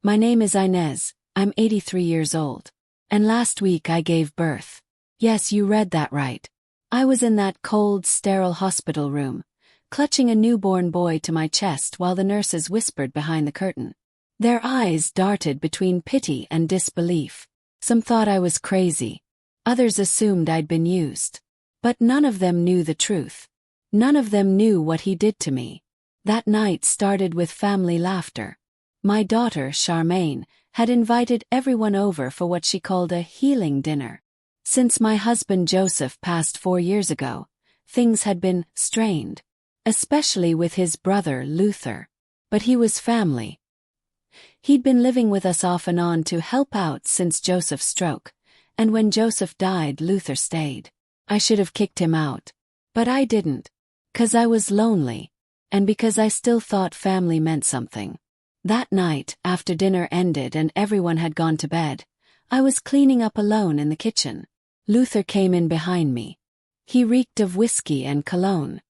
My name is Inez, I'm 83 years old. And last week I gave birth. Yes, you read that right. I was in that cold, sterile hospital room, clutching a newborn boy to my chest while the nurses whispered behind the curtain. Their eyes darted between pity and disbelief. Some thought I was crazy. Others assumed I'd been used. But none of them knew the truth. None of them knew what he did to me. That night started with family laughter. My daughter, Charmaine, had invited everyone over for what she called a healing dinner. Since my husband Joseph passed 4 years ago, things had been strained, especially with his brother Luther. But he was family. He'd been living with us off and on to help out since Joseph's stroke, and when Joseph died, Luther stayed. I should have kicked him out. But I didn't. 'Cause I was lonely. And because I still thought family meant something. That night, after dinner ended and everyone had gone to bed, I was cleaning up alone in the kitchen. Luther came in behind me. He reeked of whiskey and cologne.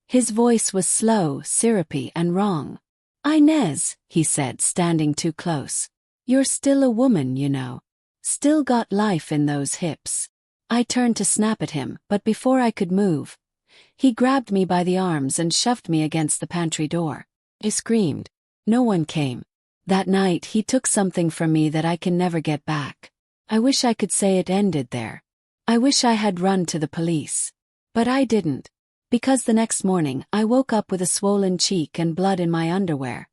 His voice was slow, syrupy, and wrong. "Inez," he said, standing too close. "You're still a woman, you know. Still got life in those hips." I turned to snap at him, but before I could move, he grabbed me by the arms and shoved me against the pantry door. I screamed. No one came. That night he took something from me that I can never get back. I wish I could say it ended there. I wish I had run to the police. But I didn't. Because the next morning I woke up with a swollen cheek and blood in my underwear,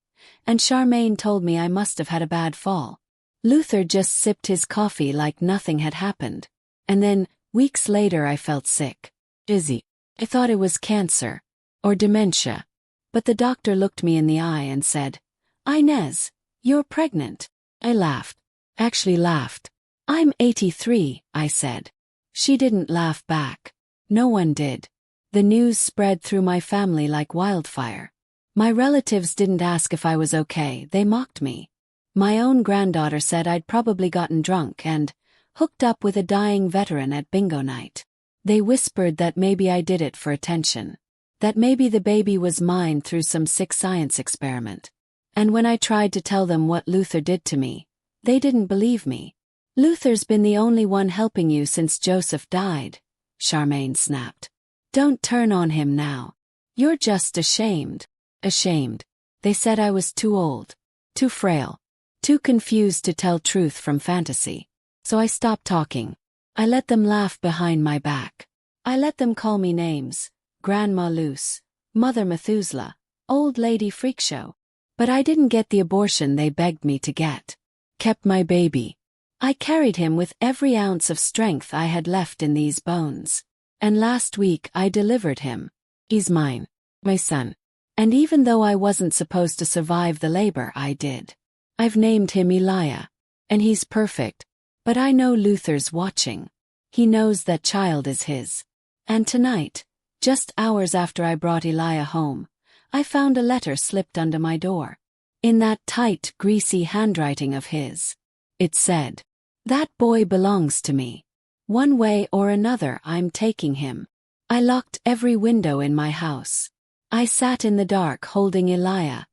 and Charmaine told me I must have had a bad fall. Luther just sipped his coffee like nothing had happened. And then, weeks later, I felt sick. Dizzy. I thought it was cancer. Or dementia. But the doctor looked me in the eye and said, "Inez, you're pregnant." I laughed. Actually laughed. "I'm 83, I said. She didn't laugh back. No one did. The news spread through my family like wildfire. My relatives didn't ask if I was okay, they mocked me. My own granddaughter said I'd probably gotten drunk and hooked up with a dying veteran at bingo night. They whispered that maybe I did it for attention. That maybe the baby was mine through some sick science experiment. And when I tried to tell them what Luther did to me, they didn't believe me. "Luther's been the only one helping you since Joseph died," Charmaine snapped. "Don't turn on him now. You're just ashamed." Ashamed. They said I was too old, too frail, too confused to tell truth from fantasy. So I stopped talking. I let them laugh behind my back. I let them call me names. Grandma Luce, Mother Methuselah, Old Lady Freakshow. But I didn't get the abortion they begged me to get. Kept my baby. I carried him with every ounce of strength I had left in these bones. And last week I delivered him. He's mine. My son. And even though I wasn't supposed to survive the labor, I did. I've named him Elijah. And he's perfect. But I know Luther's watching. He knows that child is his. And tonight, just hours after I brought Elijah home, I found a letter slipped under my door. In that tight, greasy handwriting of his. It said, "That boy belongs to me. One way or another I'm taking him." I locked every window in my house. I sat in the dark holding Elijah,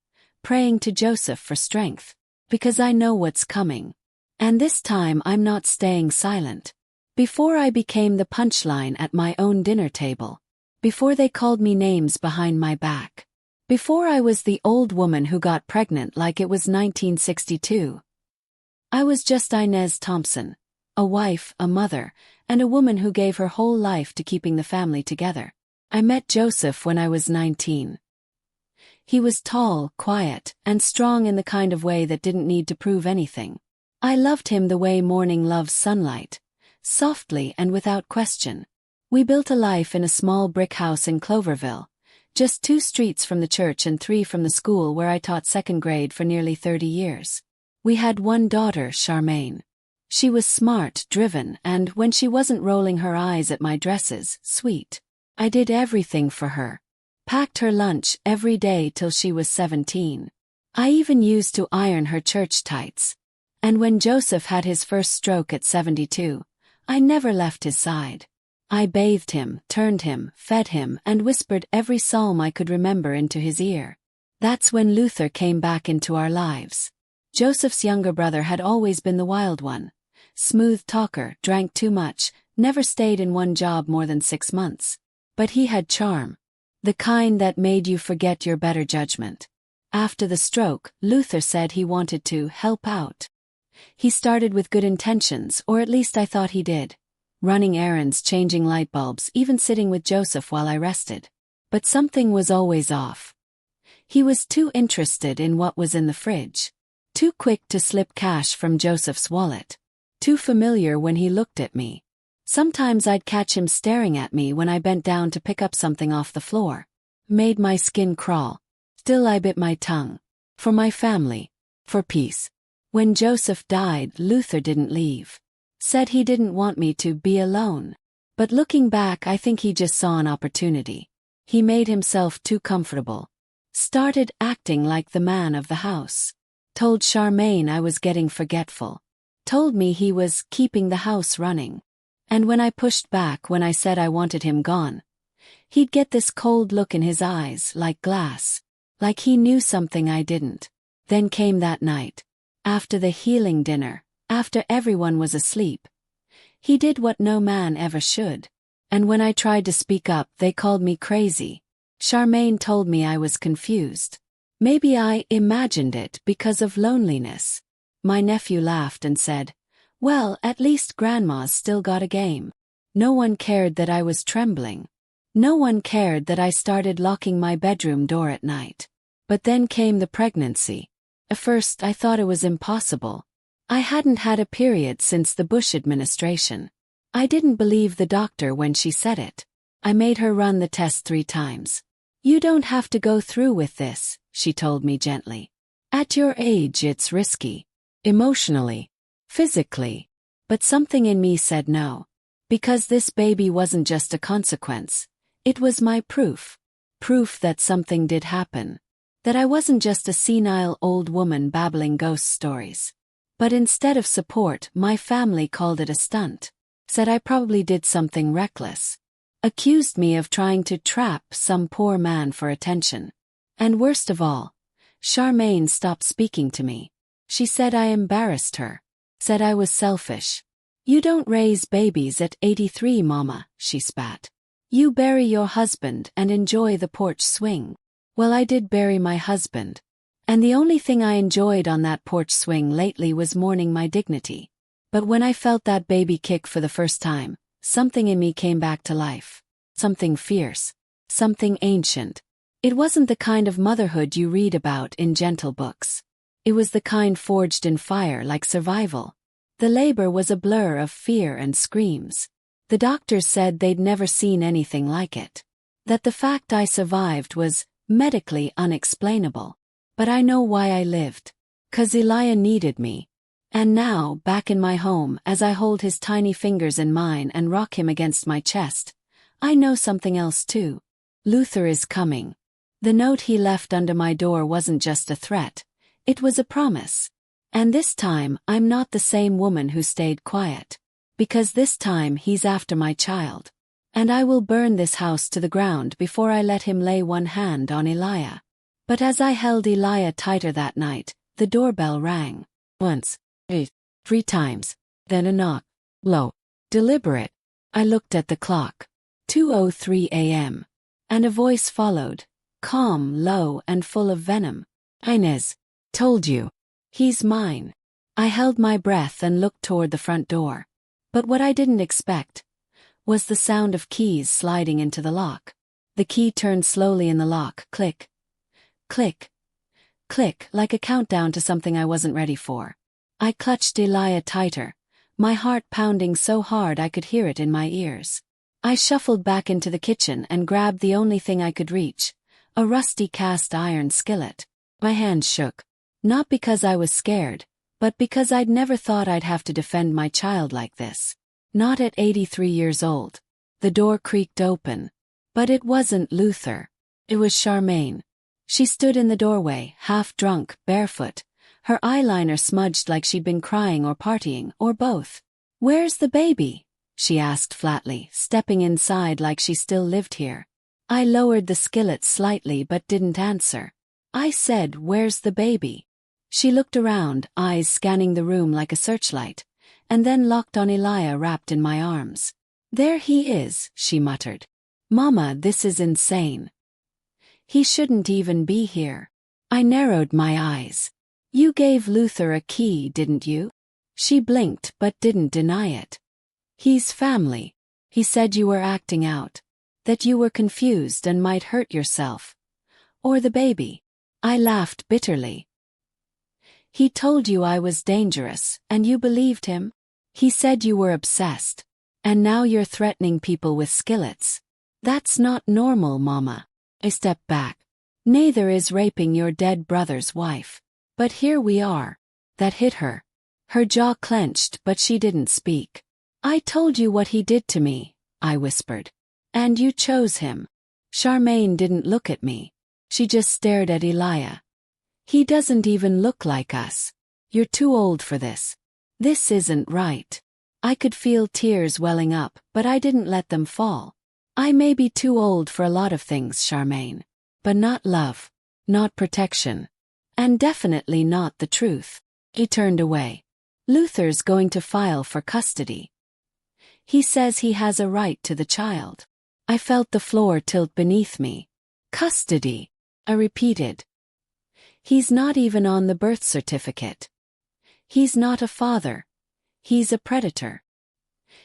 praying to Joseph for strength, because I know what's coming. And this time I'm not staying silent. Before I became the punchline at my own dinner table. Before they called me names behind my back. Before I was the old woman who got pregnant like it was 1962. I was just Inez Thompson, a wife, a mother, and a woman who gave her whole life to keeping the family together. I met Joseph when I was 19. He was tall, quiet, and strong in the kind of way that didn't need to prove anything. I loved him the way morning loves sunlight, softly and without question. We built a life in a small brick house in Cloverville, just 2 streets from the church and 3 from the school where I taught 2nd grade for nearly 30 years. We had one daughter, Charmaine. She was smart, driven, and when she wasn't rolling her eyes at my dresses, sweet. I did everything for her. Packed her lunch every day till she was 17. I even used to iron her church tights. And when Joseph had his first stroke at 72, I never left his side. I bathed him, turned him, fed him, and whispered every psalm I could remember into his ear. That's when Luther came back into our lives. Joseph's younger brother had always been the wild one. Smooth talker, drank too much, never stayed in one job more than 6 months. But he had charm. The kind that made you forget your better judgment. After the stroke, Luther said he wanted to help out. He started with good intentions, or at least I thought he did. Running errands, changing light bulbs, even sitting with Joseph while I rested. But something was always off. He was too interested in what was in the fridge. Too quick to slip cash from Joseph's wallet. Too familiar when he looked at me. Sometimes I'd catch him staring at me when I bent down to pick up something off the floor. Made my skin crawl. Still I bit my tongue. For my family. For peace. When Joseph died, Luther didn't leave. Said he didn't want me to be alone. But looking back, I think he just saw an opportunity. He made himself too comfortable. Started acting like the man of the house. Told Charmaine I was getting forgetful. Told me he was keeping the house running. And when I pushed back, when I said I wanted him gone, he'd get this cold look in his eyes, like glass. Like he knew something I didn't. Then came that night. After the healing dinner. After everyone was asleep. He did what no man ever should. And when I tried to speak up, they called me crazy. Charmaine told me I was confused. Maybe I imagined it because of loneliness. My nephew laughed and said, "Well, at least Grandma's still got a game." No one cared that I was trembling. No one cared that I started locking my bedroom door at night. But then came the pregnancy. At first I thought it was impossible. I hadn't had a period since the Bush administration. I didn't believe the doctor when she said it. I made her run the test 3 times. "You don't have to go through with this," she told me gently. "At your age it's risky. Emotionally. Physically." But something in me said no. Because this baby wasn't just a consequence. It was my proof. Proof that something did happen. That I wasn't just a senile old woman babbling ghost stories. But instead of support, my family called it a stunt. Said I probably did something reckless. Accused me of trying to trap some poor man for attention. And worst of all, Charmaine stopped speaking to me. She said I embarrassed her. Said I was selfish. "You don't raise babies at 83, Mama," she spat. "You bury your husband and enjoy the porch swing." Well, I did bury my husband. And the only thing I enjoyed on that porch swing lately was mourning my dignity. But when I felt that baby kick for the first time, something in me came back to life. Something fierce. Something ancient. It wasn't the kind of motherhood you read about in gentle books. It was the kind forged in fire, like survival. The labor was a blur of fear and screams. The doctors said they'd never seen anything like it. That the fact I survived was medically unexplainable. But I know why I lived. 'Cause Elijah needed me. And now, back in my home, as I hold his tiny fingers in mine and rock him against my chest, I know something else too. Luther is coming. The note he left under my door wasn't just a threat. It was a promise. And this time, I'm not the same woman who stayed quiet. Because this time he's after my child. And I will burn this house to the ground before I let him lay one hand on Elijah. But as I held Elijah tighter that night, the doorbell rang. Once. 3 times. Then a knock. Low. Deliberate. I looked at the clock. 2:03 a.m. And a voice followed. Calm, low, and full of venom. "Inez. Told you. He's mine." I held my breath and looked toward the front door. But what I didn't expect was the sound of keys sliding into the lock. The key turned slowly in the lock. Click. Click. Click, like a countdown to something I wasn't ready for. I clutched Elijah tighter, my heart pounding so hard I could hear it in my ears. I shuffled back into the kitchen and grabbed the only thing I could reach, a rusty cast iron skillet. My hands shook. Not because I was scared, but because I'd never thought I'd have to defend my child like this. Not at 83 years old. The door creaked open. But it wasn't Luther. It was Charmaine. She stood in the doorway, half drunk, barefoot, her eyeliner smudged like she'd been crying or partying, or both. "Where's the baby?" she asked flatly, stepping inside like she still lived here. I lowered the skillet slightly but didn't answer. I said, "Where's the baby?" She looked around, eyes scanning the room like a searchlight, and then locked on Elijah wrapped in my arms. "There he is," she muttered. "Mama, this is insane. He shouldn't even be here." I narrowed my eyes. "You gave Luther a key, didn't you?" She blinked but didn't deny it. "He's family. He said you were acting out. That you were confused and might hurt yourself. Or the baby." I laughed bitterly. "He told you I was dangerous, and you believed him? He said you were obsessed. And now you're threatening people with skillets. That's not normal, Mama." I stepped back. "Neither is raping your dead brother's wife. But here we are." That hit her. Her jaw clenched but she didn't speak. "I told you what he did to me," I whispered. "And you chose him." Charmaine didn't look at me. She just stared at Elijah. "He doesn't even look like us. You're too old for this. This isn't right." I could feel tears welling up, but I didn't let them fall. "I may be too old for a lot of things, Charmaine. But not love. Not protection. And definitely not the truth." He turned away. "Luther's going to file for custody. He says he has a right to the child." I felt the floor tilt beneath me. "Custody," I repeated. "He's not even on the birth certificate. He's not a father. He's a predator."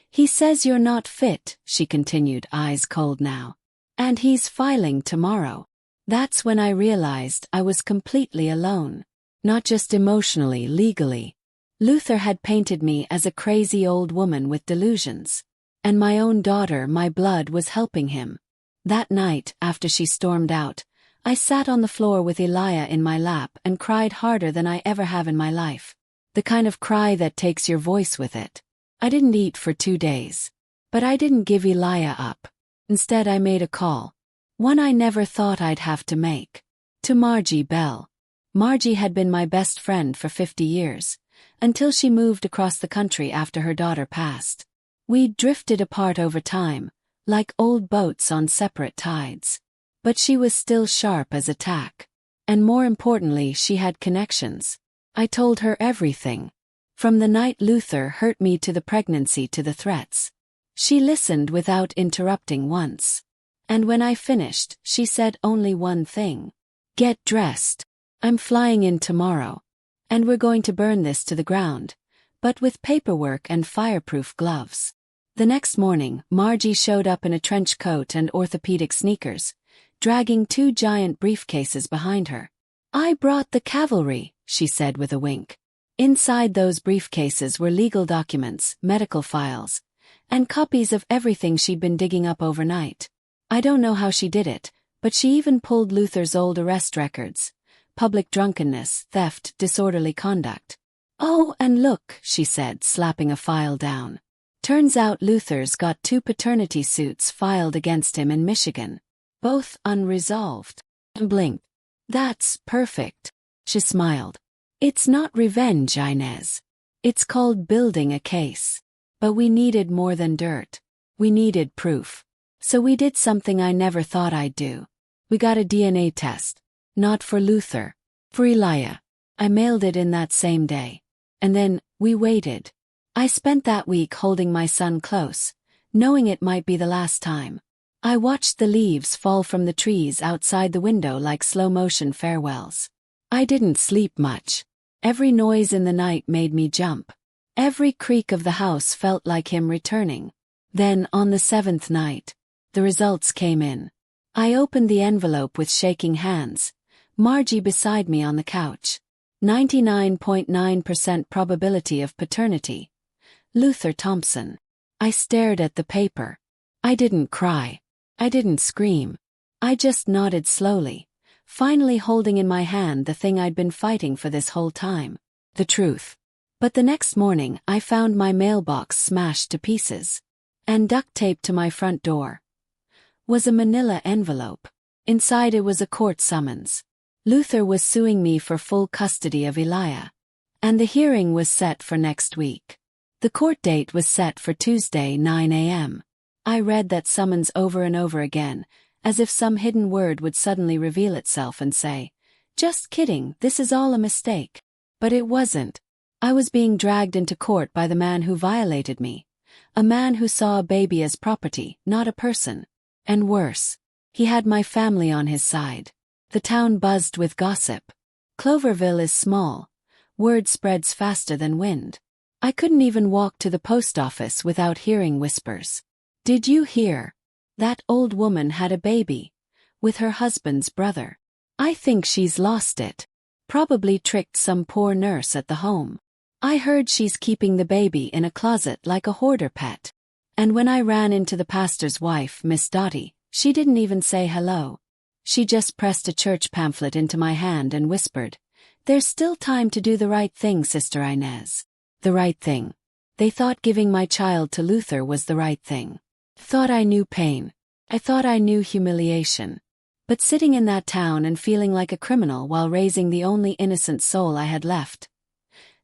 "He says you're not fit," she continued, eyes cold now. "And he's filing tomorrow." That's when I realized I was completely alone. Not just emotionally, legally. Luther had painted me as a crazy old woman with delusions. And my own daughter, my blood, was helping him. That night, after she stormed out, I sat on the floor with Elijah in my lap and cried harder than I ever have in my life. The kind of cry that takes your voice with it. I didn't eat for 2 days. But I didn't give Elijah up. Instead, I made a call. One I never thought I'd have to make. To Margie Bell. Margie had been my best friend for 50 years, until she moved across the country after her daughter passed. We'd drifted apart over time, like old boats on separate tides. But she was still sharp as a tack. And more importantly, she had connections. I told her everything. From the night Luther hurt me to the pregnancy to the threats. She listened without interrupting once. And when I finished, she said only one thing. "Get dressed. I'm flying in tomorrow. And we're going to burn this to the ground, but with paperwork and fireproof gloves." The next morning, Margie showed up in a trench coat and orthopedic sneakers, dragging 2 giant briefcases behind her. "I brought the cavalry," she said with a wink. Inside those briefcases were legal documents, medical files, and copies of everything she'd been digging up overnight. I don't know how she did it, but she even pulled Luther's old arrest records. Public drunkenness, theft, disorderly conduct. "Oh, and look," she said, slapping a file down. "Turns out Luther's got 2 paternity suits filed against him in Michigan. Both unresolved." I blinked. "That's perfect." She smiled. "It's not revenge, Inez. It's called building a case. But we needed more than dirt. We needed proof. So we did something I never thought I'd do. We got a DNA test. Not for Luther. For Elijah. I mailed it in that same day. And then, we waited. I spent that week holding my son close, knowing it might be the last time. I watched the leaves fall from the trees outside the window like slow-motion farewells. I didn't sleep much. Every noise in the night made me jump. Every creak of the house felt like him returning. Then, on the 7th night, the results came in. I opened the envelope with shaking hands, Margie beside me on the couch. 99.9% probability of paternity. Luther Thompson. I stared at the paper. I didn't cry. I didn't scream. I just nodded slowly, finally holding in my hand the thing I'd been fighting for this whole time. The truth. But the next morning I found my mailbox smashed to pieces. And duct taped to my front door was a manila envelope. Inside it was a court summons. Luther was suing me for full custody of Elijah. And the hearing was set for next week. The court date was set for Tuesday, 9 a.m. I read that summons over and over again, as if some hidden word would suddenly reveal itself and say, "Just kidding, this is all a mistake." But it wasn't. I was being dragged into court by the man who violated me. A man who saw a baby as property, not a person. And worse, he had my family on his side. The town buzzed with gossip. Cloverville is small. Word spreads faster than wind. I couldn't even walk to the post office without hearing whispers. Did you hear? That old woman had a baby. With her husband's brother. I think she's lost it. Probably tricked some poor nurse at the home. I heard she's keeping the baby in a closet like a hoarder pet. And when I ran into the pastor's wife, Miss Dottie, she didn't even say hello. She just pressed a church pamphlet into my hand and whispered, "There's still time to do the right thing, Sister Inez." The right thing. They thought giving my child to Luther was the right thing. Thought I knew pain. I thought I knew humiliation. But sitting in that town and feeling like a criminal while raising the only innocent soul I had left,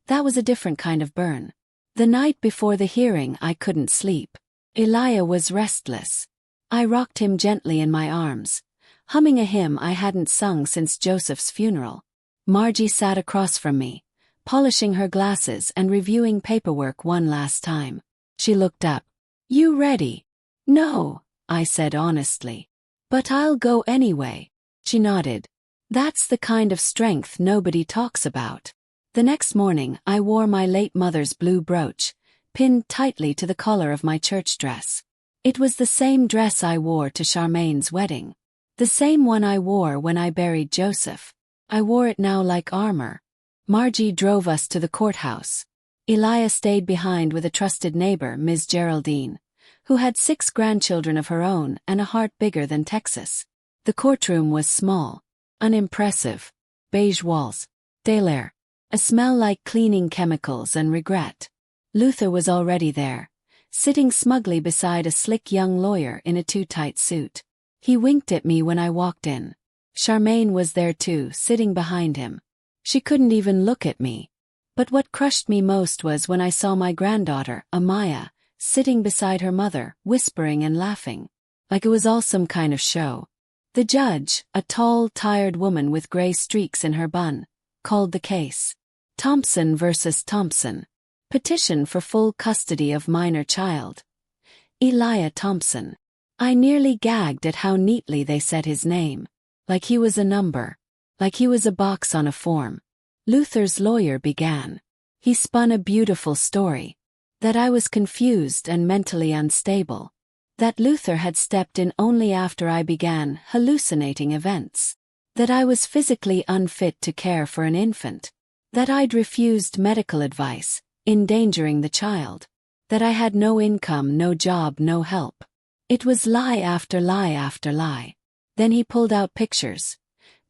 that was a different kind of burn. The night before the hearing I couldn't sleep. Elijah was restless. I rocked him gently in my arms, humming a hymn I hadn't sung since Joseph's funeral. Margie sat across from me, polishing her glasses and reviewing paperwork one last time. She looked up. "You ready?" "No," I said honestly. "But I'll go anyway." She nodded. That's the kind of strength nobody talks about. The next morning I wore my late mother's blue brooch, pinned tightly to the collar of my church dress. It was the same dress I wore to Charmaine's wedding. The same one I wore when I buried Joseph. I wore it now like armor. Margie drove us to the courthouse. Elijah stayed behind with a trusted neighbor, Ms. Geraldine, who had 6 grandchildren of her own and a heart bigger than Texas. The courtroom was small, unimpressive, beige walls, stale air, a smell like cleaning chemicals and regret. Luther was already there, sitting smugly beside a slick young lawyer in a too-tight suit. He winked at me when I walked in. Charmaine was there too, sitting behind him. She couldn't even look at me. But what crushed me most was when I saw my granddaughter, Amaya, sitting beside her mother, whispering and laughing. Like it was all some kind of show. The judge, a tall, tired woman with gray streaks in her bun, called the case. Thompson versus Thompson. Petition for full custody of minor child. Elijah Thompson. I nearly gagged at how neatly they said his name. Like he was a number. Like he was a box on a form. Luther's lawyer began. He spun a beautiful story. That I was confused and mentally unstable. That Luther had stepped in only after I began hallucinating events. That I was physically unfit to care for an infant. That I'd refused medical advice, endangering the child. That I had no income, no job, no help. It was lie after lie after lie. Then he pulled out pictures.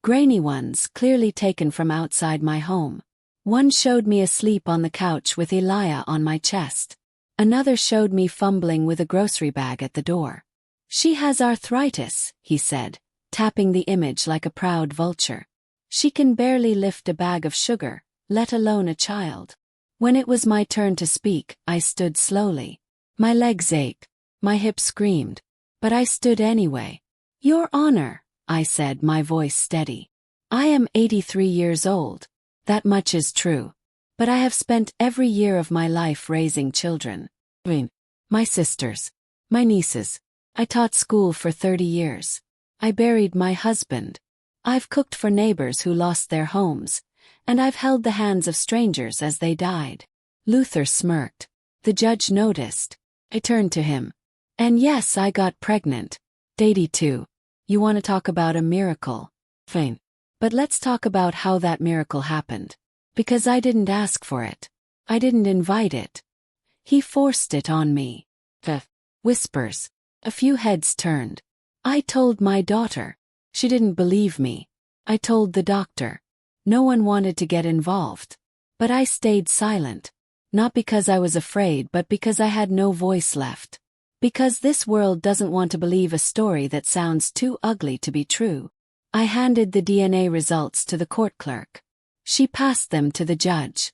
Grainy ones, clearly taken from outside my home. One showed me asleep on the couch with Elijah on my chest. Another showed me fumbling with a grocery bag at the door. "She has arthritis," he said, tapping the image like a proud vulture. "She can barely lift a bag of sugar, let alone a child." When it was my turn to speak, I stood slowly. My legs ached. My hips screamed. But I stood anyway. "Your Honor," I said, my voice steady. "I am 83 years old. That much is true. But I have spent every year of my life raising children. My sisters. My nieces. I taught school for 30 years. I buried my husband. I've cooked for neighbors who lost their homes. And I've held the hands of strangers as they died." Luther smirked. The judge noticed. I turned to him. "And yes, I got pregnant. 82. You want to talk about a miracle? Fine. But let's talk about how that miracle happened. Because I didn't ask for it. I didn't invite it. He forced it on me." Whispers. A few heads turned. "I told my daughter. She didn't believe me. I told the doctor. No one wanted to get involved. But I stayed silent. Not because I was afraid, but because I had no voice left. Because this world doesn't want to believe a story that sounds too ugly to be true." I handed the DNA results to the court clerk. She passed them to the judge.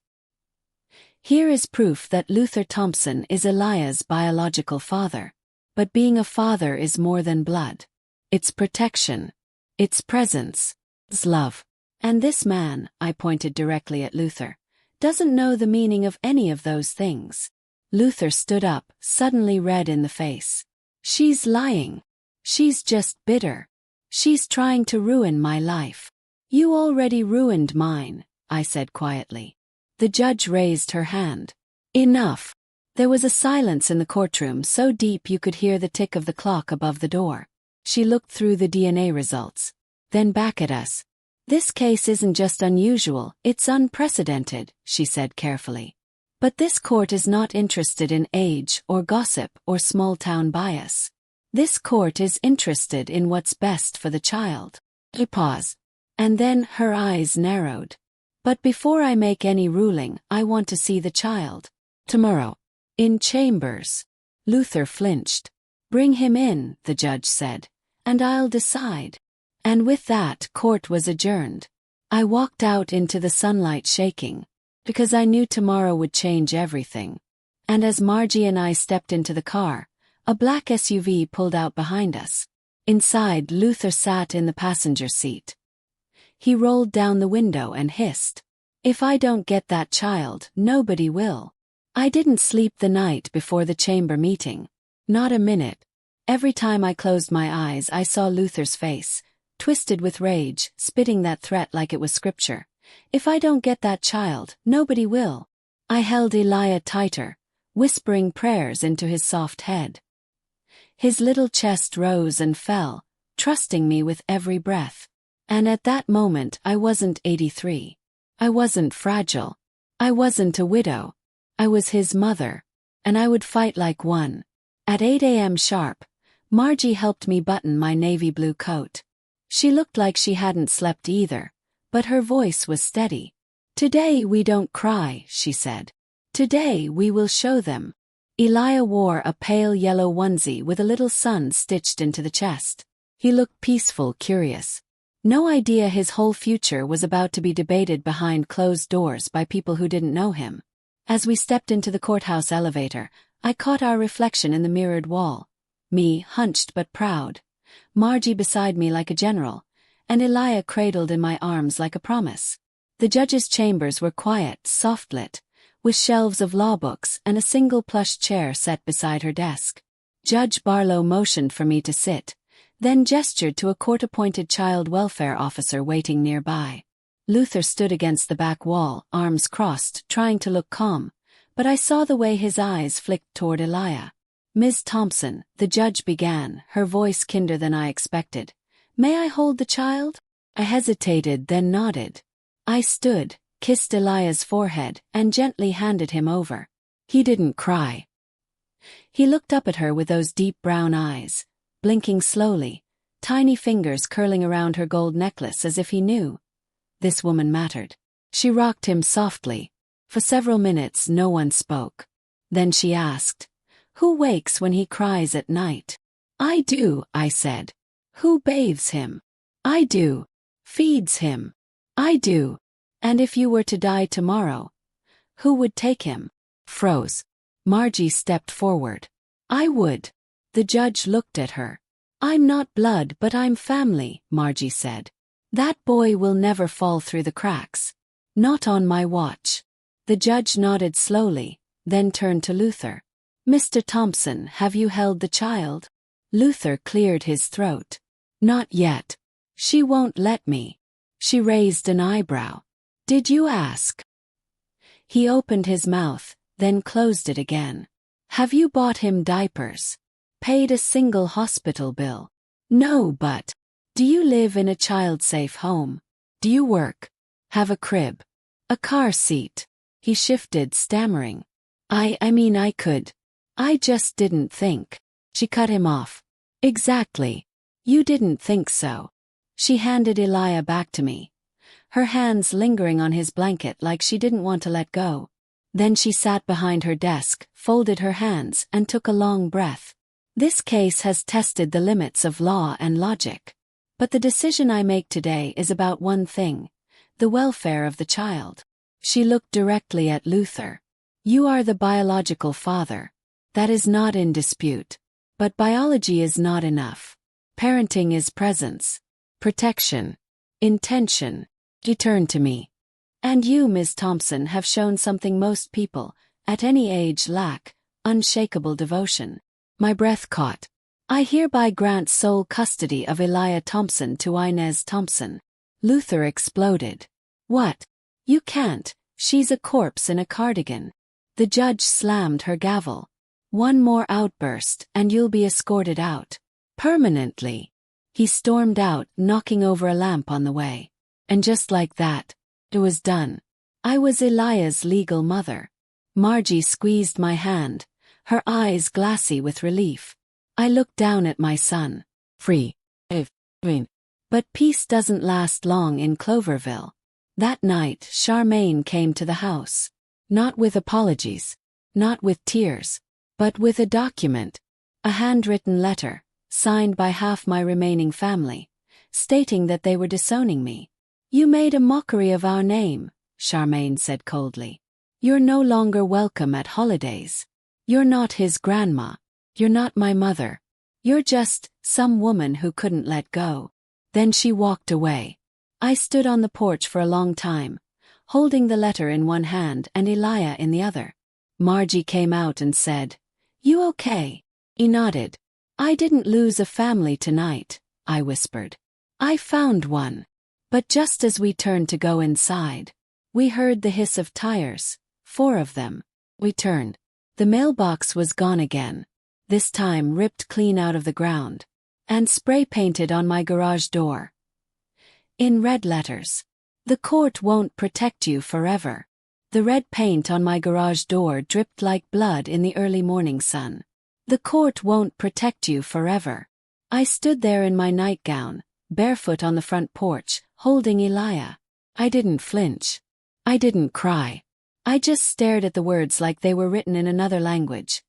"Here is proof that Luther Thompson is Elijah's biological father. But being a father is more than blood. It's protection. It's presence. It's love. And this man, I pointed directly at Luther, doesn't know the meaning of any of those things. Luther stood up, suddenly red in the face. She's lying. She's just bitter. She's trying to ruin my life. You already ruined mine, I said quietly. The judge raised her hand. Enough. There was a silence in the courtroom so deep you could hear the tick of the clock above the door. She looked through the DNA results, then back at us. This case isn't just unusual, it's unprecedented, she said carefully. But this court is not interested in age or gossip or small-town bias. This court is interested in what's best for the child. A pause. And then her eyes narrowed. But before I make any ruling, I want to see the child. Tomorrow. In chambers. Luther flinched. Bring him in, the judge said, and I'll decide. And with that, court was adjourned. I walked out into the sunlight shaking, because I knew tomorrow would change everything. And as Margie and I stepped into the car, a black SUV pulled out behind us. Inside, Luther sat in the passenger seat. He rolled down the window and hissed, "If I don't get that child, nobody will." I didn't sleep the night before the chamber meeting. Not a minute. Every time I closed my eyes, I saw Luther's face, twisted with rage, spitting that threat like it was scripture. If I don't get that child, nobody will. I held Elijah tighter, whispering prayers into his soft head. His little chest rose and fell, trusting me with every breath. And at that moment I wasn't 83. I wasn't fragile. I wasn't a widow. I was his mother. And I would fight like one. At 8 a.m. sharp, Margie helped me button my navy blue coat. She looked like she hadn't slept either, but her voice was steady. "Today we don't cry," she said. "Today we will show them." Elijah wore a pale yellow onesie with a little sun stitched into the chest. He looked peaceful, curious. No idea his whole future was about to be debated behind closed doors by people who didn't know him. As we stepped into the courthouse elevator, I caught our reflection in the mirrored wall. Me, hunched but proud. Margie beside me like a general, and Elijah cradled in my arms like a promise. The judge's chambers were quiet, soft-lit, with shelves of law books and a single plush chair set beside her desk. Judge Barlow motioned for me to sit, then gestured to a court-appointed child welfare officer waiting nearby. Luther stood against the back wall, arms crossed, trying to look calm, but I saw the way his eyes flicked toward Elijah. "Ms. Thompson," the judge began, her voice kinder than I expected. "May I hold the child?" I hesitated, then nodded. I stood, kissed Elijah's forehead, and gently handed him over. He didn't cry. He looked up at her with those deep brown eyes, blinking slowly, tiny fingers curling around her gold necklace as if he knew. This woman mattered. She rocked him softly. For several minutes no one spoke. Then she asked, "Who wakes when he cries at night?" "I do," I said. "Who bathes him?" "I do." "Feeds him?" "I do." "And if you were to die tomorrow, who would take him?" Froze. Margie stepped forward. "I would." The judge looked at her. "I'm not blood, but I'm family," Margie said. "That boy will never fall through the cracks. Not on my watch." The judge nodded slowly, then turned to Luther. "Mr. Thompson, have you held the child?" Luther cleared his throat. "Not yet. She won't let me." She raised an eyebrow. "Did you ask?" He opened his mouth, then closed it again. "Have you bought him diapers? Paid a single hospital bill?" "No, but..." "Do you live in a child-safe home? Do you work? Have a crib? A car seat?" He shifted, stammering. I mean I could. I just didn't think." She cut him off. "Exactly. You didn't think so." She handed Elijah back to me, her hands lingering on his blanket like she didn't want to let go. Then she sat behind her desk, folded her hands, and took a long breath. "This case has tested the limits of law and logic. But the decision I make today is about one thing: the welfare of the child." She looked directly at Luther. "You are the biological father. That is not in dispute. But biology is not enough. Parenting is presence, protection, intention." She turned to me. And you, Ms. Thompson, have shown something most people, at any age, lack: unshakable devotion. My breath caught. I hereby grant sole custody of Elia Thompson to Inez Thompson. Luther exploded. What? You can't. She's a corpse in a cardigan. The judge slammed her gavel. One more outburst, and you'll be escorted out. Permanently. He stormed out, knocking over a lamp on the way. And just like that, it was done. I was Elia's legal mother. Margie squeezed my hand, her eyes glassy with relief. I looked down at my son. Free. But peace doesn't last long in Cloverville. That night, Charmaine came to the house. Not with apologies. Not with tears. But with a document. A handwritten letter, signed by half my remaining family, stating that they were disowning me. You made a mockery of our name, Charmaine said coldly. You're no longer welcome at holidays. You're not his grandma. You're not my mother. You're just some woman who couldn't let go. Then she walked away. I stood on the porch for a long time, holding the letter in one hand and Elia in the other. Margie came out and said, "You okay?" He nodded. "I didn't lose a family tonight," I whispered. "I found one." But just as we turned to go inside, we heard the hiss of tires, 4 of them. We turned. The mailbox was gone again, this time ripped clean out of the ground, and spray-painted on my garage door. In red letters. The court won't protect you forever. The red paint on my garage door dripped like blood in the early morning sun. The court won't protect you forever. I stood there in my nightgown, barefoot on the front porch, holding Elia. I didn't flinch. I didn't cry. I just stared at the words like they were written in another language,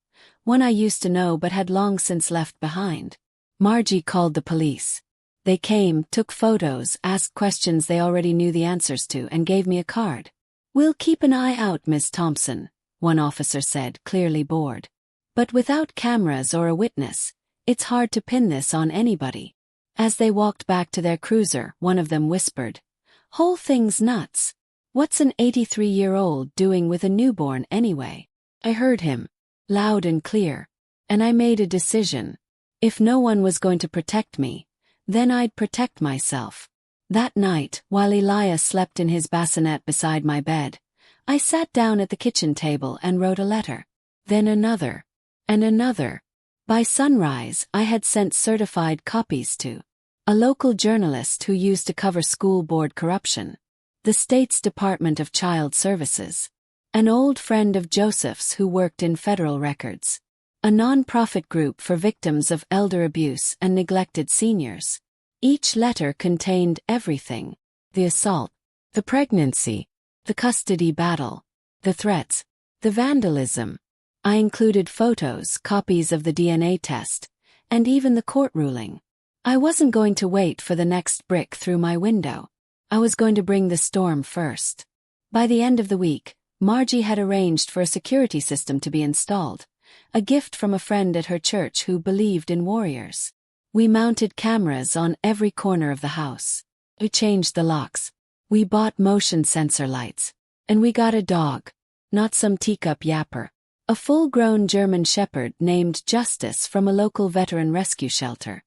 one I used to know but had long since left behind. Margie called the police. They came, took photos, asked questions they already knew the answers to, and gave me a card. "We'll keep an eye out, Miss Thompson," one officer said, clearly bored. "But without cameras or a witness, it's hard to pin this on anybody." As they walked back to their cruiser, one of them whispered, "Whole thing's nuts. What's an 83-year-old doing with a newborn anyway?" I heard him, loud and clear, and I made a decision. If no one was going to protect me, then I'd protect myself. That night, while Elia slept in his bassinet beside my bed, I sat down at the kitchen table and wrote a letter. Then another. And another. By sunrise, I had sent certified copies to a local journalist who used to cover school board corruption, the state's Department of Child Services, an old friend of Joseph's who worked in federal records, a non-profit group for victims of elder abuse and neglected seniors. Each letter contained everything: the assault, the pregnancy, the custody battle, the threats, the vandalism. I included photos, copies of the DNA test, and even the court ruling. I wasn't going to wait for the next brick through my window. I was going to bring the storm first. By the end of the week, Margie had arranged for a security system to be installed, a gift from a friend at her church who believed in warriors. We mounted cameras on every corner of the house. We changed the locks. We bought motion sensor lights. And we got a dog. Not some teacup yapper. A full-grown German shepherd named Justice from a local veteran rescue shelter.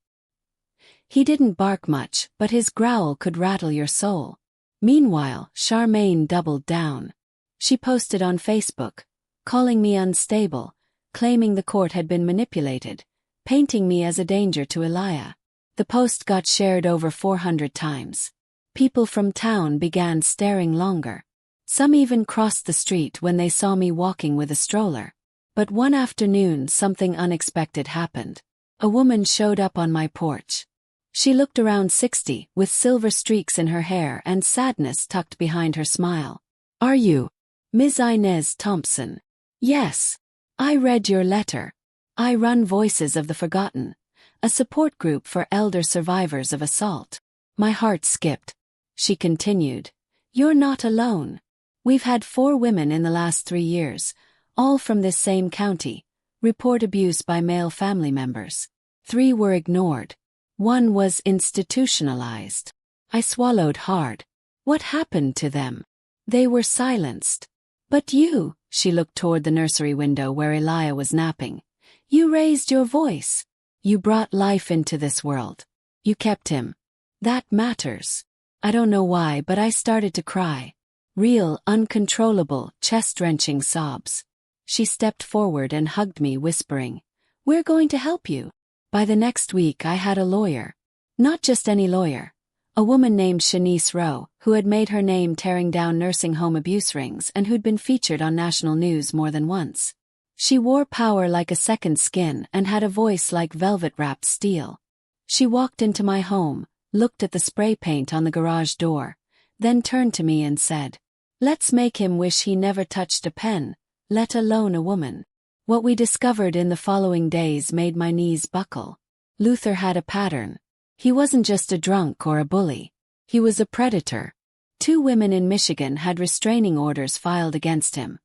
He didn't bark much, but his growl could rattle your soul. Meanwhile, Charmaine doubled down. She posted on Facebook, calling me unstable, claiming the court had been manipulated, painting me as a danger to Elia. The post got shared over 400 times. People from town began staring longer. Some even crossed the street when they saw me walking with a stroller. But one afternoon something unexpected happened. A woman showed up on my porch. She looked around 60, with silver streaks in her hair and sadness tucked behind her smile. "Are you Ms. Inez Thompson?" "Yes. I read your letter. I run Voices of the Forgotten, a support group for elder survivors of assault." My heart skipped. She continued, "You're not alone. We've had 4 women in the last 3 years, all from this same county, report abuse by male family members. 3 were ignored. 1 was institutionalized." I swallowed hard. What happened to them? They were silenced. But you, she looked toward the nursery window where Elijah was napping. You raised your voice. You brought life into this world. You kept him. That matters. I don't know why, but I started to cry. Real, uncontrollable, chest-wrenching sobs. She stepped forward and hugged me, whispering, "We're going to help you." By the next week I had a lawyer. Not just any lawyer. A woman named Shanice Rowe, who had made her name tearing down nursing home abuse rings and who'd been featured on national news more than once. She wore power like a second skin and had a voice like velvet-wrapped steel. She walked into my home, looked at the spray paint on the garage door, then turned to me and said, "Let's make him wish he never touched a pen, let alone a woman." What we discovered in the following days made my knees buckle. Luther had a pattern. He wasn't just a drunk or a bully. He was a predator. 2 women in Michigan had restraining orders filed against him,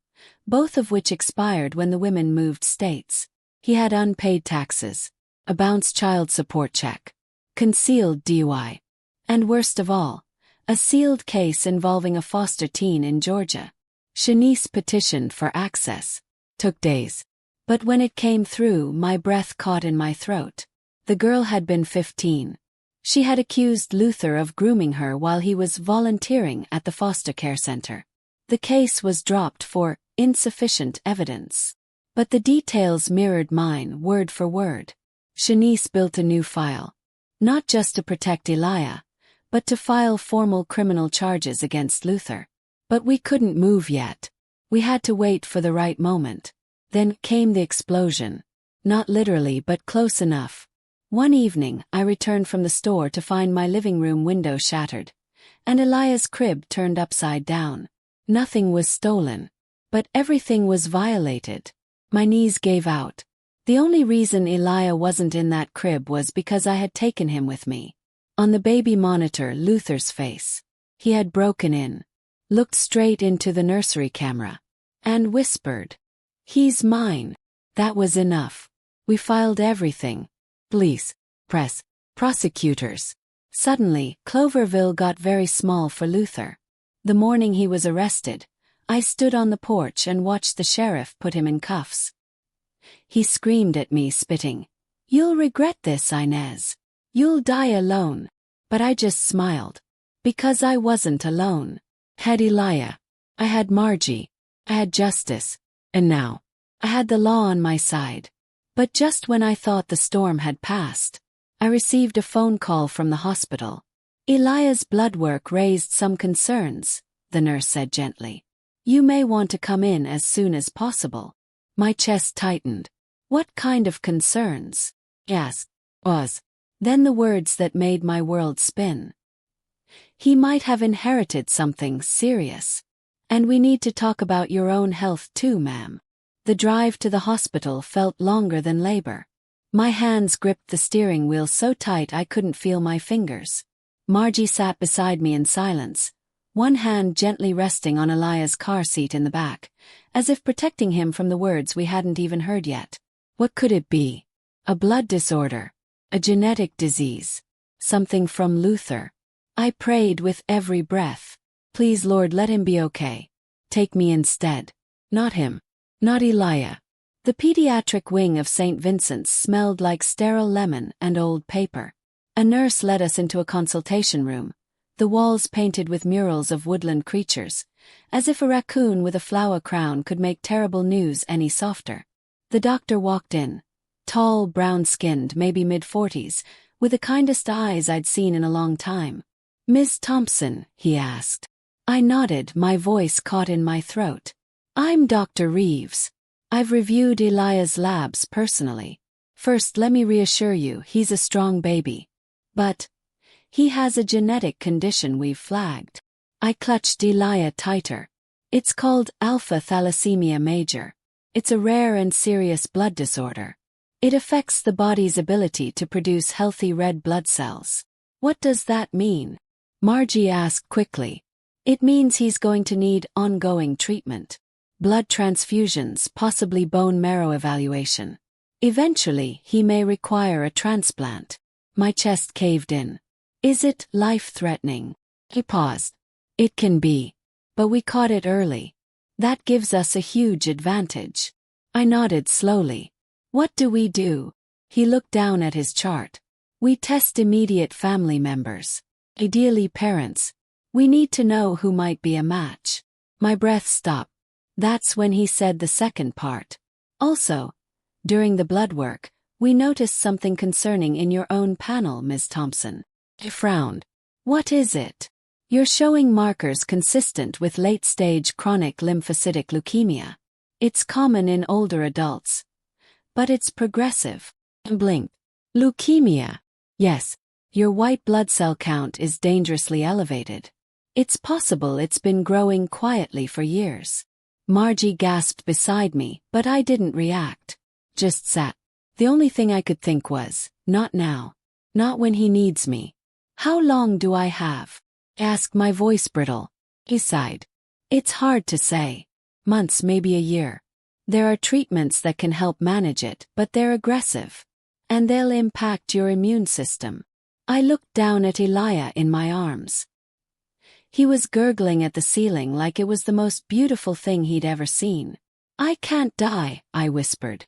both of which expired when the women moved states. He had unpaid taxes, a bounced child support check, concealed DUI, and worst of all, a sealed case involving a foster teen in Georgia. Shanice petitioned for access. Took days. But when it came through, my breath caught in my throat. The girl had been 15. She had accused Luther of grooming her while he was volunteering at the foster care center. The case was dropped for insufficient evidence. But the details mirrored mine, word for word. Shanice built a new file. Not just to protect Elijah, but to file formal criminal charges against Luther. But we couldn't move yet. We had to wait for the right moment. Then came the explosion. Not literally, but close enough. One evening, I returned from the store to find my living room window shattered, and Elijah's crib turned upside down. Nothing was stolen, but everything was violated. My knees gave out. The only reason Elijah wasn't in that crib was because I had taken him with me. On the baby monitor, Luther's face. He had broken in, looked straight into the nursery camera, and whispered, "He's mine." That was enough. We filed everything. Police, press, prosecutors. Suddenly, Cloverville got very small for Luther. The morning he was arrested, I stood on the porch and watched the sheriff put him in cuffs. He screamed at me, spitting, "You'll regret this, Inez. You'll die alone." But I just smiled. Because I wasn't alone. I had Elijah. I had Margie. I had justice. And now, I had the law on my side. But just when I thought the storm had passed, I received a phone call from the hospital. "Elijah's blood work raised some concerns," the nurse said gently. "You may want to come in as soon as possible." My chest tightened. What kind of concerns? Yes, was. Then the words that made my world spin. "He might have inherited something serious. And we need to talk about your own health too, ma'am." The drive to the hospital felt longer than labor. My hands gripped the steering wheel so tight I couldn't feel my fingers. Margie sat beside me in silence, one hand gently resting on Elijah's car seat in the back, as if protecting him from the words we hadn't even heard yet. What could it be? A blood disorder? A genetic disease? Something from Luther? I prayed with every breath. "Please, Lord, let him be okay. Take me instead. Not him. Not Elijah." The pediatric wing of St. Vincent's smelled like sterile lemon and old paper. A nurse led us into a consultation room, the walls painted with murals of woodland creatures, as if a raccoon with a flower crown could make terrible news any softer. The doctor walked in, tall, brown-skinned, maybe mid-40s, with the kindest eyes I'd seen in a long time. "Ms. Thompson?" he asked. I nodded, my voice caught in my throat. "I'm Dr. Reeves. I've reviewed Elijah's labs personally. First, let me reassure you, he's a strong baby. But he has a genetic condition we've flagged." I clutched Elijah tighter. "It's called alpha thalassemia major. It's a rare and serious blood disorder. It affects the body's ability to produce healthy red blood cells." "What does that mean?" Margie asked quickly. "It means he's going to need ongoing treatment. Blood transfusions, possibly bone marrow evaluation. Eventually, he may require a transplant." My chest caved in. "Is it life-threatening?" He paused. It can be. But we caught it early. That gives us a huge advantage. I nodded slowly. What do we do? He looked down at his chart. We test immediate family members. Ideally parents. We need to know who might be a match. My breath stopped. That's when he said the second part. Also, during the blood work, we noticed something concerning in your own panel, Ms. Thompson. I frowned. What is it? You're showing markers consistent with late-stage chronic lymphocytic leukemia. It's common in older adults. But it's progressive. I blinked. Leukemia. Yes. Your white blood cell count is dangerously elevated. It's possible it's been growing quietly for years. Margie gasped beside me, but I didn't react. Just sat. The only thing I could think was, not now. Not when he needs me. How long do I have? Asked, my voice brittle. He sighed. It's hard to say. Months, maybe a year. There are treatments that can help manage it, but they're aggressive. And they'll impact your immune system. I looked down at Elijah in my arms. He was gurgling at the ceiling like it was the most beautiful thing he'd ever seen. I can't die, I whispered.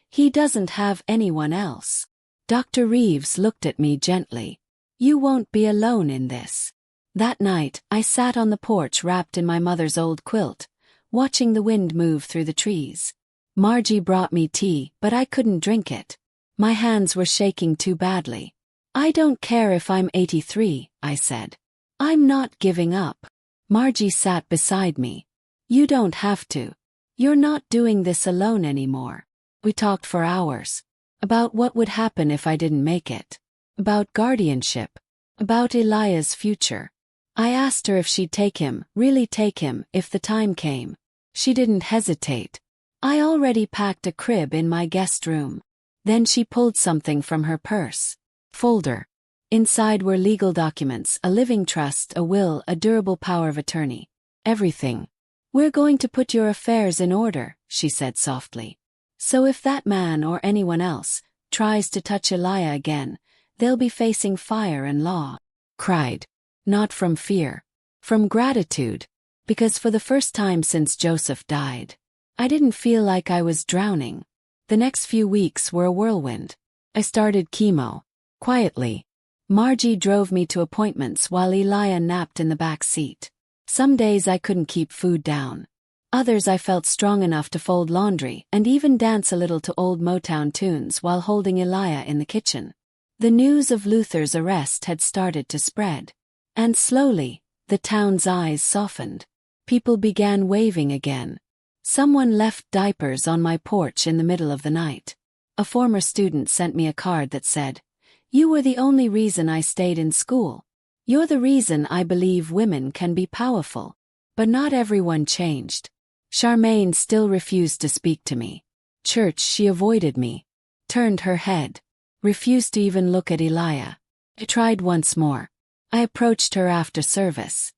He doesn't have anyone else. Dr. Reeves looked at me gently. You won't be alone in this. That night, I sat on the porch wrapped in my mother's old quilt, watching the wind move through the trees. Margie brought me tea, but I couldn't drink it. My hands were shaking too badly. I don't care if I'm 83, I said. I'm not giving up. Margie sat beside me. You don't have to. You're not doing this alone anymore. We talked for hours. About what would happen if I didn't make it. About guardianship. About Elijah's future. I asked her if she'd take him, really take him, if the time came. She didn't hesitate. I already packed a crib in my guest room. Then she pulled something from her purse. Folder. Inside were legal documents, a living trust, a will, a durable power of attorney. Everything. We're going to put your affairs in order, she said softly. So if that man or anyone else tries to touch Elijah again, they'll be facing fire and law. Cried. Not from fear. From gratitude. Because for the first time since Joseph died, I didn't feel like I was drowning. The next few weeks were a whirlwind. I started chemo. Quietly. Margie drove me to appointments while Elijah napped in the back seat. Some days I couldn't keep food down. Others I felt strong enough to fold laundry and even dance a little to old Motown tunes while holding Elijah in the kitchen. The news of Luther's arrest had started to spread. And slowly, the town's eyes softened. People began waving again. Someone left diapers on my porch in the middle of the night. A former student sent me a card that said, "You were the only reason I stayed in school. You're the reason I believe women can be powerful." But not everyone changed. Charmaine still refused to speak to me. Church, she avoided me. Turned her head. Refused to even look at Elijah. I tried once more. I approached her after service.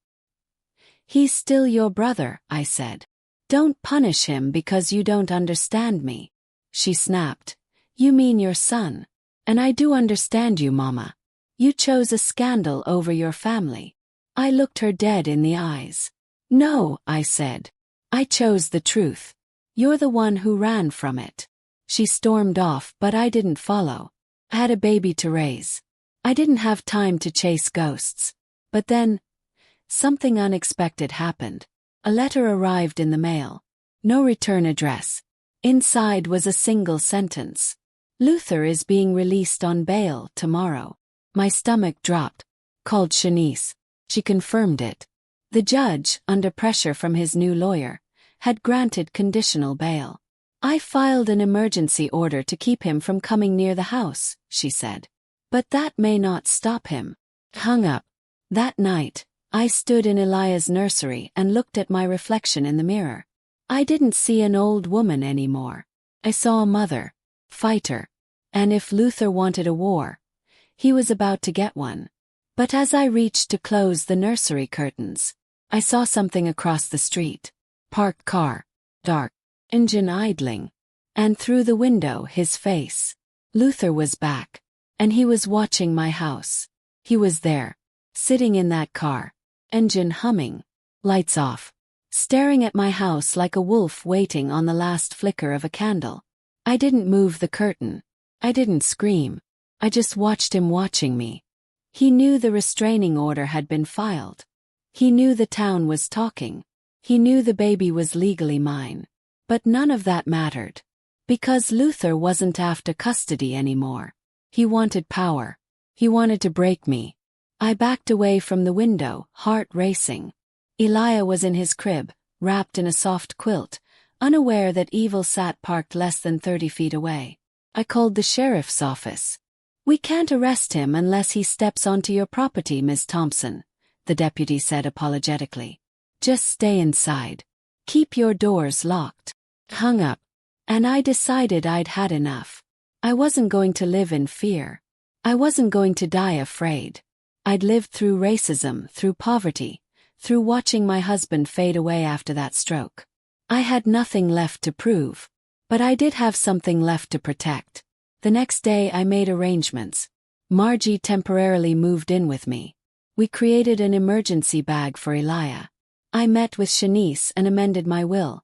"He's still your brother," I said. "Don't punish him because you don't understand me." She snapped. "You mean your son. And I do understand you, Mama. You chose a scandal over your family." I looked her dead in the eyes. "No," I said. "I chose the truth. You're the one who ran from it." She stormed off, but I didn't follow. I had a baby to raise. I didn't have time to chase ghosts. But then, something unexpected happened. A letter arrived in the mail. No return address. Inside was a single sentence. "Luther is being released on bail tomorrow." My stomach dropped. Called Shanice. She confirmed it. The judge, under pressure from his new lawyer, had granted conditional bail. "I filed an emergency order to keep him from coming near the house," she said. "But that may not stop him." Hung up. That night, I stood in Elijah's nursery and looked at my reflection in the mirror. I didn't see an old woman anymore. I saw a mother. Fighter. And if Luther wanted a war, he was about to get one. But as I reached to close the nursery curtains, I saw something across the street. Parked car. Dark. Engine idling. And through the window his face. Luther was back. And he was watching my house. He was there. Sitting in that car. engine humming, lights off, staring at my house like a wolf waiting on the last flicker of a candle. I didn't move the curtain. I didn't scream. I just watched him watching me. He knew the restraining order had been filed. He knew the town was talking. He knew the baby was legally mine. But none of that mattered. Because Luther wasn't after custody anymore. He wanted power. He wanted to break me. I backed away from the window, heart racing. Elijah was in his crib, wrapped in a soft quilt, unaware that evil sat parked less than 30 feet away. I called the sheriff's office. "We can't arrest him unless he steps onto your property, Ms. Thompson," the deputy said apologetically. "Just stay inside. Keep your doors locked." Hung up. And I decided I'd had enough. I wasn't going to live in fear. I wasn't going to die afraid. I'd lived through racism, through poverty, through watching my husband fade away after that stroke. I had nothing left to prove. But I did have something left to protect. The next day I made arrangements. Margie temporarily moved in with me. We created an emergency bag for Elijah. I met with Shanice and amended my will,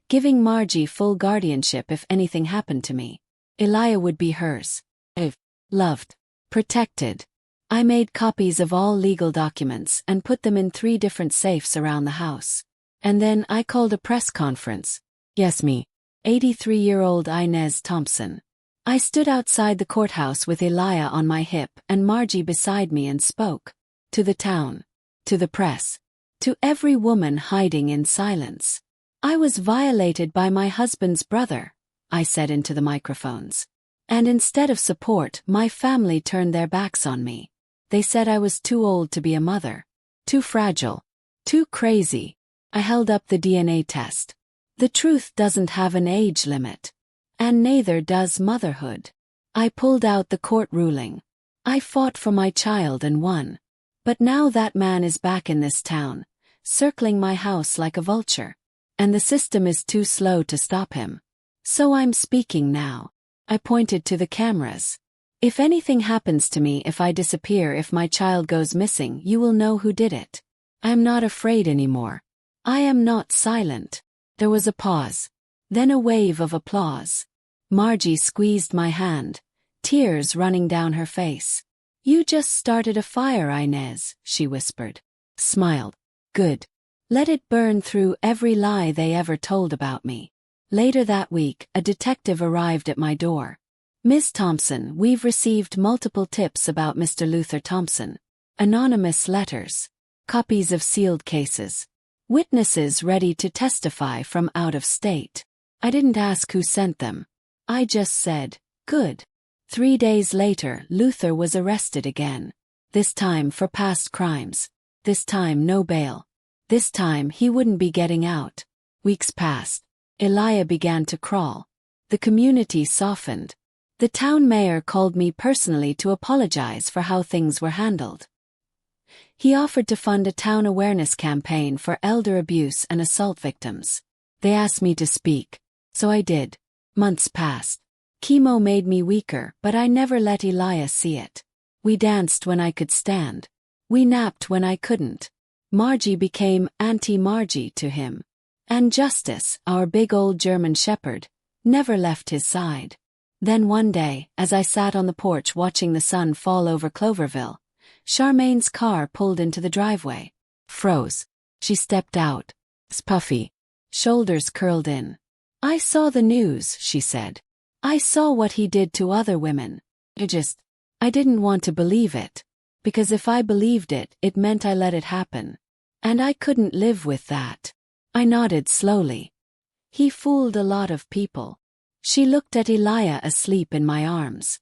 giving Margie full guardianship if anything happened to me. Elijah would be hers. If loved. Protected. I made copies of all legal documents and put them in 3 different safes around the house. And then I called a press conference. Yes, me. 83-year-old Inez Thompson. I stood outside the courthouse with Elijah on my hip and Margie beside me and spoke. To the town. To the press. To every woman hiding in silence. "I was violated by my husband's brother," I said into the microphones. "And instead of support, my family turned their backs on me. They said I was too old to be a mother. Too fragile. Too crazy." I held up the DNA test. The truth doesn't have an age limit. And neither does motherhood. I pulled out the court ruling. I fought for my child and won. But now that man is back in this town, circling my house like a vulture. And the system is too slow to stop him. So I'm speaking now. I pointed to the cameras. "If anything happens to me, if I disappear, if my child goes missing, you will know who did it. I am not afraid anymore. I am not silent." There was a pause. Then a wave of applause. Margie squeezed my hand, tears running down her face. "You just started a fire, Inez," she whispered. Smiled. "Good. Let it burn through every lie they ever told about me." Later that week, a detective arrived at my door. "Ms. Thompson, we've received multiple tips about Mr. Luther Thompson. Anonymous letters. Copies of sealed cases. Witnesses ready to testify from out of state." I didn't ask who sent them. I just said, "Good." 3 days later, Luther was arrested again. This time for past crimes. This time no bail. This time he wouldn't be getting out. Weeks passed. Elijah began to crawl. The community softened. The town mayor called me personally to apologize for how things were handled. He offered to fund a town awareness campaign for elder abuse and assault victims. They asked me to speak. So I did. Months passed. Chemo made me weaker, but I never let Elijah see it. We danced when I could stand. We napped when I couldn't. Margie became Auntie Margie to him. And Justice, our big old German shepherd, never left his side. Then one day, as I sat on the porch watching the sun fall over Cloverville, Charmaine's car pulled into the driveway. Froze. She stepped out. Puffy. Shoulders curled in. "I saw the news," she said. "I saw what he did to other women. I didn't want to believe it. Because if I believed it, it meant I let it happen. And I couldn't live with that." I nodded slowly. "He fooled a lot of people." She looked at Elijah asleep in my arms.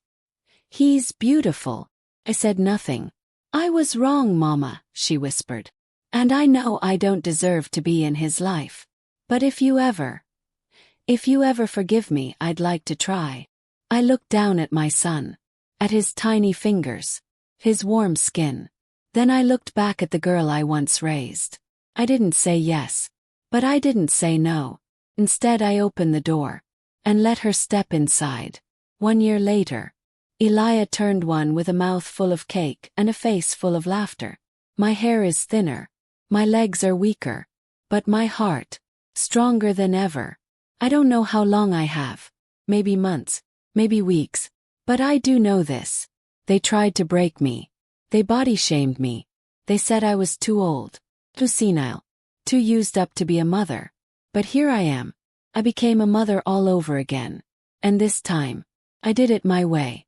"He's beautiful." I said nothing. "I was wrong, Mama," she whispered. "And I know I don't deserve to be in his life. But if you ever forgive me, I'd like to try." I looked down at my son. At his tiny fingers. His warm skin. Then I looked back at the girl I once raised. I didn't say yes. But I didn't say no. Instead I opened the door. And let her step inside. 1 year later. Elijah turned one with a mouth full of cake and a face full of laughter. My hair is thinner. My legs are weaker. But my heart, stronger than ever. I don't know how long I have. Maybe months, maybe weeks. But I do know this. They tried to break me. They body shamed me. They said I was too old, too senile, too used up to be a mother. But here I am. I became a mother all over again. And this time, I did it my way.